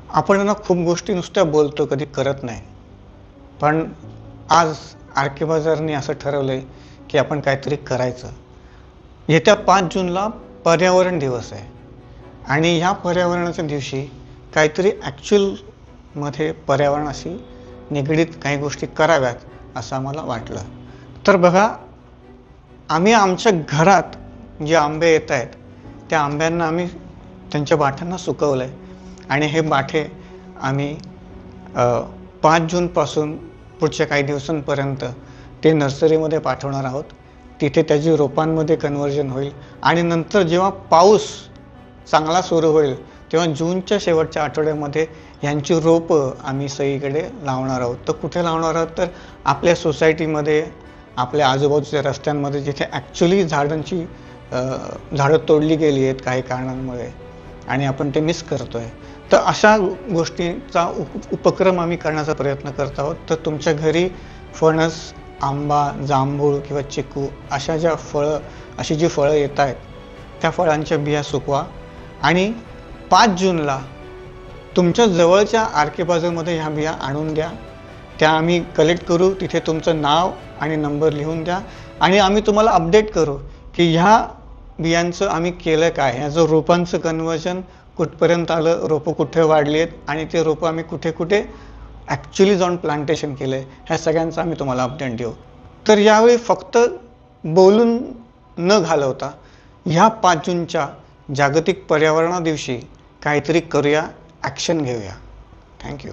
आपण ना खूप गोष्टी नुसत्या बोलतो, कधी करत नाही. पण आज आर.के. बाजारने असं ठरवलंय, की आपण काहीतरी करायचं. येत्या 5 जूनला पर्यावरण दिवस आहे आणि ह्या पर्यावरणाच्या दिवशी काहीतरी ॲक्चुअलमध्ये पर्यावरणाशी निगडीत काही गोष्टी कराव्यात, असं आम्हाला वाटलं. तर बघा, आम्ही आमच्या घरात जे आंबे येत आहेत, त्या आंब्यांना आम्ही त्यांच्या बाठ्यांना सुकवलं आहे आणि हे बाठे आम्ही 5 जूनपासून पुढच्या काही दिवसांपर्यंत ते नर्सरीमध्ये पाठवणार आहोत. तिथे त्याची रोपांमध्ये कन्व्हर्जन होईल आणि नंतर जेव्हा पाऊस चांगला सुरू होईल तेव्हा जूनच्या शेवटच्या आठवड्यामध्ये यांची रोपं आम्ही सगळीकडे लावणार आहोत. तर कुठे लावणार आहोत? तर आपल्या सोसायटीमध्ये, आपल्या आजूबाजूच्या रस्त्यांमध्ये, जिथे ॲक्च्युली झाडं तोडली गेली आहेत काही कारणांमुळे आणि आपण ते मिस करतोय. तर अशा गोष्टींचा उपक्रम आम्ही करण्याचा प्रयत्न करत आहोत. तर तुमच्या घरी फणस, आंबा, जांभूळ किंवा चिकू अशी जी फळं येत आहेत, त्या फळांच्या बिया सुकवा आणि 5 जूनला तुमच्या जवळच्या आर.के. बाजारमध्ये ह्या बिया आणून द्या. त्या आम्ही कलेक्ट करू. तिथे तुमचं नाव आणि नंबर लिहून द्या आणि आम्ही तुम्हाला अपडेट करू की ह्या बियांचं आम्ही केलं काय, ह्याचं रोपांचं कन्व्हर्जन कुठपर्यंत आलं, रोपं कुठे वाढली आहेत आणि ते रोपं आम्ही कुठे कुठे ॲक्च्युली जाऊन प्लांटेशन केलं आहे, ह्या सगळ्यांचा आम्ही तुम्हाला अपडेट देऊ. तर यावेळी फक्त बोलून न घालवता ह्या 5 जूनच्या जागतिक पर्यावरणा दिवशी काहीतरी करूया, ॲक्शन घेऊया. थँक्यू.